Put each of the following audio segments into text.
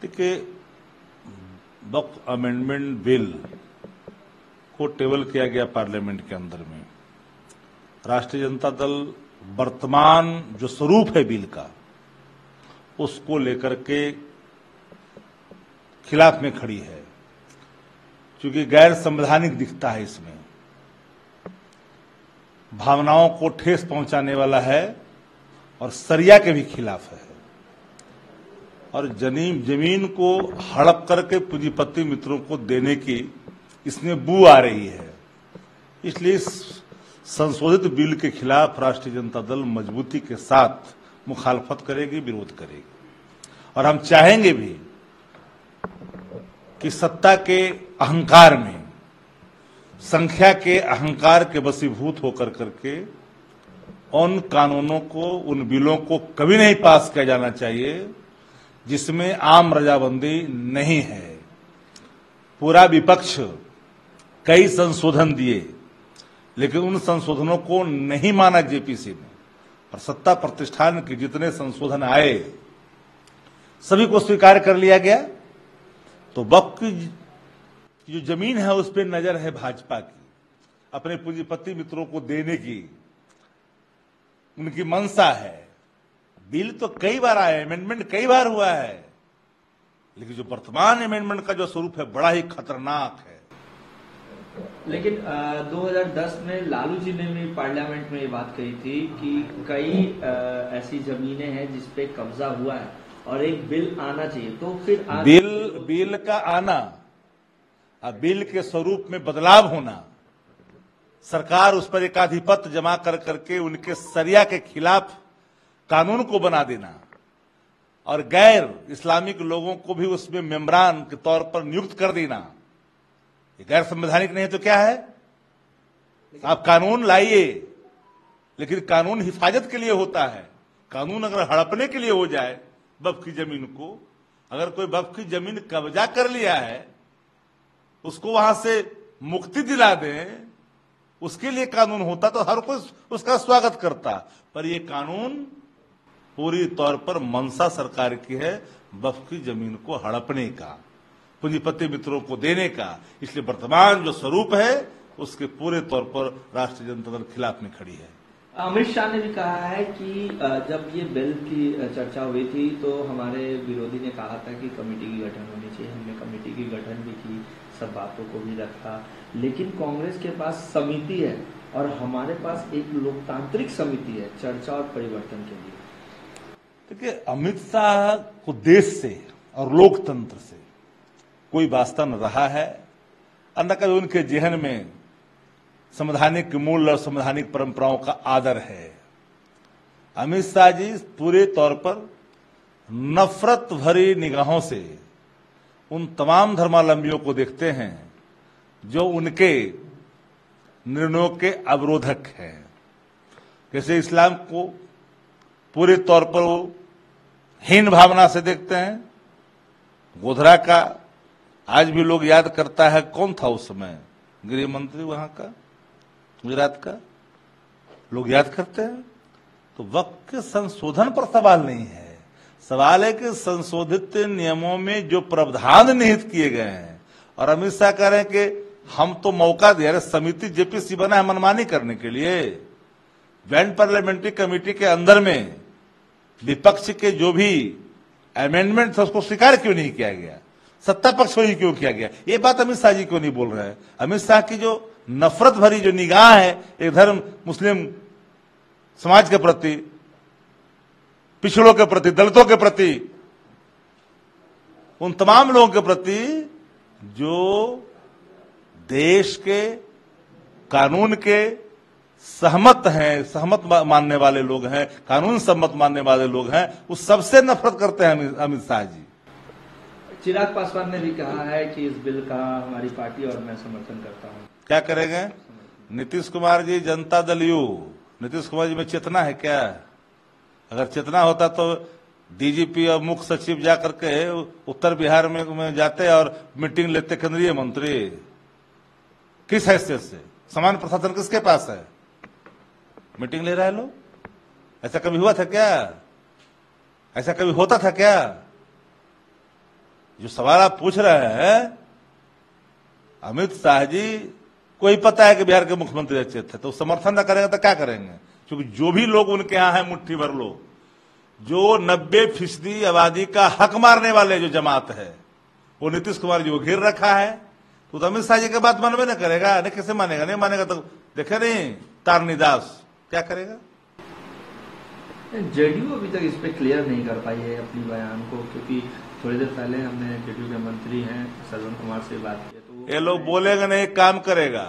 देखिए, वक्फ amendment bill को table किया गया पार्लियामेंट के अंदर में। राष्ट्रीय जनता दल वर्तमान जो स्वरूप है बिल का, उसको लेकर के खिलाफ में खड़ी है, क्योंकि गैर संवैधानिक दिखता है, इसमें भावनाओं को ठेस पहुंचाने वाला है और सरिया के भी खिलाफ है, और जमीन को हड़प करके पूंजीपति मित्रों को देने की इसमें बू आ रही है। इसलिए इस संशोधित बिल के खिलाफ राष्ट्रीय जनता दल मजबूती के साथ मुखालफत करेगी, विरोध करेगी, और हम चाहेंगे भी कि सत्ता के अहंकार में, संख्या के अहंकार के वशीभूत होकर करके उन कानूनों को, उन बिलों को कभी नहीं पास किया जाना चाहिए जिसमें आम रजाबंदी नहीं है। पूरा विपक्ष कई संशोधन दिए, लेकिन उन संशोधनों को नहीं माना जेपीसी ने, और सत्ता प्रतिष्ठान के जितने संशोधन आए सभी को स्वीकार कर लिया गया। तो वक्फ की जो जमीन है उस पर नजर है भाजपा की, अपने पूंजीपति मित्रों को देने की उनकी मंशा है। बिल तो कई बार आया, अमेंडमेंट कई बार हुआ है, लेकिन जो वर्तमान अमेंडमेंट का जो स्वरूप है बड़ा ही खतरनाक है। लेकिन 2010 में लालू जी ने भी पार्लियामेंट में ये बात कही थी कि कई ऐसी जमीनें हैं जिसपे कब्जा हुआ है और एक बिल आना चाहिए। तो फिर बिल का आना, बिल के स्वरूप में बदलाव होना, सरकार उस पर एक आधिपत्य जमा कर करके उनके सरिया के खिलाफ कानून को बना देना और गैर इस्लामिक लोगों को भी उसमें मेंबरान के तौर पर नियुक्त कर देना, ये गैर संवैधानिक नहीं तो क्या है? आप कानून लाइए, लेकिन कानून हिफाजत के लिए होता है। कानून अगर हड़पने के लिए हो जाए वक्फ की जमीन को, अगर कोई वक्फ की जमीन कब्जा कर लिया है उसको वहां से मुक्ति दिला दें, उसके लिए कानून होता तो हर कोई उसका स्वागत करता। पर यह कानून पूरी तौर पर मंशा सरकार की है, वक्फ की जमीन को हड़पने का, पूंजीपति मित्रों को देने का। इसलिए वर्तमान जो स्वरूप है उसके पूरे तौर पर राष्ट्रीय जनता दल खिलाफ में खड़ी है। अमित शाह ने भी कहा है कि जब ये बिल की चर्चा हुई थी तो हमारे विरोधी ने कहा था कि कमेटी की गठन होनी चाहिए। हमने कमेटी की गठन भी की, सब बातों को भी रखा, लेकिन कांग्रेस के पास समिति है और हमारे पास एक लोकतांत्रिक समिति है चर्चा और परिवर्तन के लिए। देखिए, अमित शाह को देश से और लोकतंत्र से कोई वास्ता न रहा है, अन्य कभी उनके जेहन में संवैधानिक मूल और संवैधानिक परंपराओं का आदर है। अमित शाह जी पूरे तौर पर नफरत भरी निगाहों से उन तमाम धर्मावलंबियों को देखते हैं जो उनके निर्णयों के अवरोधक हैं। जैसे इस्लाम को पूरे तौर पर वो हीन भावना से देखते हैं। गोधरा का आज भी लोग याद करता है, कौन था उस समय गृह मंत्री वहां का, गुजरात का, लोग याद करते हैं। तो वक्फ के संशोधन पर सवाल नहीं है, सवाल है कि संशोधित नियमों में जो प्रावधान निहित किए गए हैं, और अमित शाह कह रहे हैं कि हम तो मौका दे रहे, समिति जेपीसी बना है मनमानी करने के लिए। ज्वाइंट पार्लियामेंट्री कमेटी के अंदर में विपक्ष के जो भी अमेंडमेंट था उसको स्वीकार क्यों नहीं किया गया, सत्ता पक्ष को ही क्यों किया गया? ये बात अमित शाह जी क्यों नहीं बोल रहे हैं? अमित शाह की जो नफरत भरी जो निगाह है एक धर्म मुस्लिम समाज के प्रति, पिछड़ों के प्रति, दलितों के प्रति, उन तमाम लोगों के प्रति जो देश के कानून के सहमत हैं, सहमत मानने वाले लोग हैं, कानून सम्मत मानने वाले लोग हैं, उस सबसे नफरत करते हैं अमित शाह जी। चिराग पासवान ने भी कहा है कि इस बिल का हमारी पार्टी और मैं समर्थन करता हूं। क्या करेंगे नीतीश कुमार जी? जनता दल यू, नीतीश कुमार जी में चेतना है क्या? अगर चेतना होता तो डीजीपी और मुख्य सचिव जाकर के उत्तर बिहार में जाते और मीटिंग लेते केंद्रीय मंत्री। किस हैसियत से? सामान्य प्रशासन किसके पास है? मीटिंग ले रहे हैं लोग। ऐसा कभी हुआ था क्या? ऐसा कभी होता था क्या? जो सवाल आप पूछ रहे हैं, अमित शाह जी को ही पता है कि बिहार के मुख्यमंत्री अच्छे थे, तो समर्थन न करेगा तो क्या करेंगे? क्योंकि जो भी लोग उनके यहां हैं, मुट्ठी भर लोग, जो 90% आबादी का हक मारने वाले जो जमात है, वो नीतीश कुमार जी को घेर रखा है। तो अमित शाह जी की बात मानवे न करेगा, नहीं कैसे मानेगा? नहीं मानेगा तो देखे नहीं तारनीदास क्या करेगा। जेडीयू अभी तक इस पे क्लियर नहीं कर पाई है अपनी बयान को, क्योंकि थोड़ी देर पहले हमने जेडीयू के मंत्री हैं श्रवण कुमार से बात की, तो ये लोग बोलेगा नहीं, काम करेगा।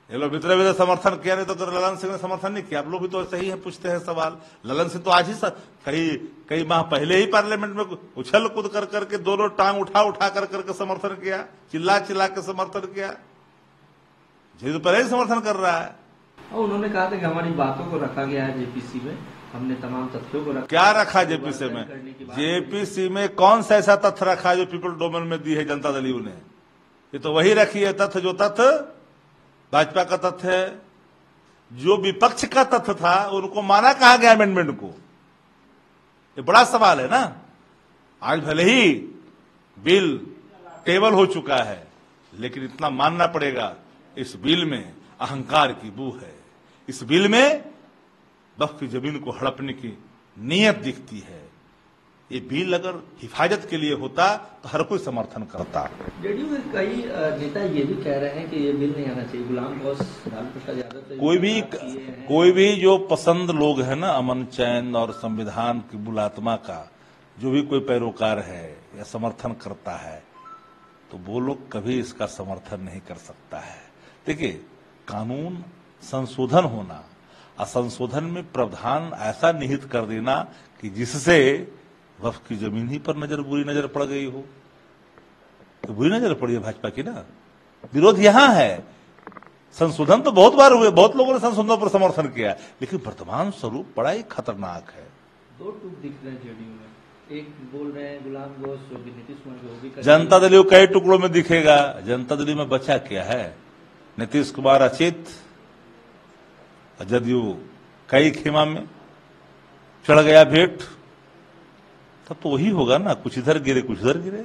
ये लोग भीतर भीतर समर्थन किया, नहीं तो ललन सिंह ने समर्थन नहीं किया। आप लोग भी तो सही है, पूछते हैं सवाल। ललन सिंह तो आज ही कई माह पहले ही पार्लियामेंट में उछल कूद कर करके दोनों टांग उठा उठा कर करके समर्थन किया, चिल्ला चिल्ला के समर्थन किया। जेडीयू पहले ही समर्थन कर रहा है। और उन्होंने कहा था कि हमारी बातों को रखा गया है जेपीसी में, हमने तमाम तथ्यों को रखा। क्या रखा जेपीसी में? जेपीसी में कौन सा ऐसा तथ्य रखा जो पीपल डोमेन में दी है जनता दल यू ने? ये तो वही रखी है तथ्य जो तथ्य भाजपा का तथ्य है। जो विपक्ष का तथ्य था उनको माना कहा गया अमेंडमेंट को? ये बड़ा सवाल है ना। आज भले ही बिल टेबल हो चुका है, लेकिन इतना मानना पड़ेगा, इस बिल में अहंकार की बू है। इस बिल में वक्फ की जमीन को हड़पने की नीयत दिखती है। ये बिल अगर हिफाजत के लिए होता तो हर कोई समर्थन करता। जेडीयू के कई नेता ये भी कह रहे हैं कि ये बिल नहीं आना चाहिए। गुलाम गौस, लालू प्रसाद यादव, कोई भी जो पसंद लोग है ना, अमन चैन और संविधान की मूलात्मा का जो भी कोई पैरोकार है या समर्थन करता है, तो वो लोग कभी इसका समर्थन नहीं कर सकता है। देखिए, कानून संशोधन होना और संशोधन में प्रावधान ऐसा निहित कर देना कि जिससे वक्फ की जमीन ही पर बुरी नजर पड़ गई हो, तो बुरी नजर पड़ी है भाजपा की ना। विरोध यहां है। संशोधन तो बहुत बार हुए, बहुत लोगों ने संशोधन पर समर्थन किया, लेकिन वर्तमान स्वरूप बड़ा ही खतरनाक है। दो टूक दिख रहे हैं जेडीयू में। एक बोल रहे हैं गुलाम गौस, जो कि नीतीश कुमार को जनता दल कई टुकड़ों में दिखेगा। जनता दल में बचा क्या है? नीतीश कुमार अचित, जदयू कई खेमा में चढ़ गया भेंट, तब तो वही होगा ना, कुछ इधर गिरे कुछ उधर गिरे।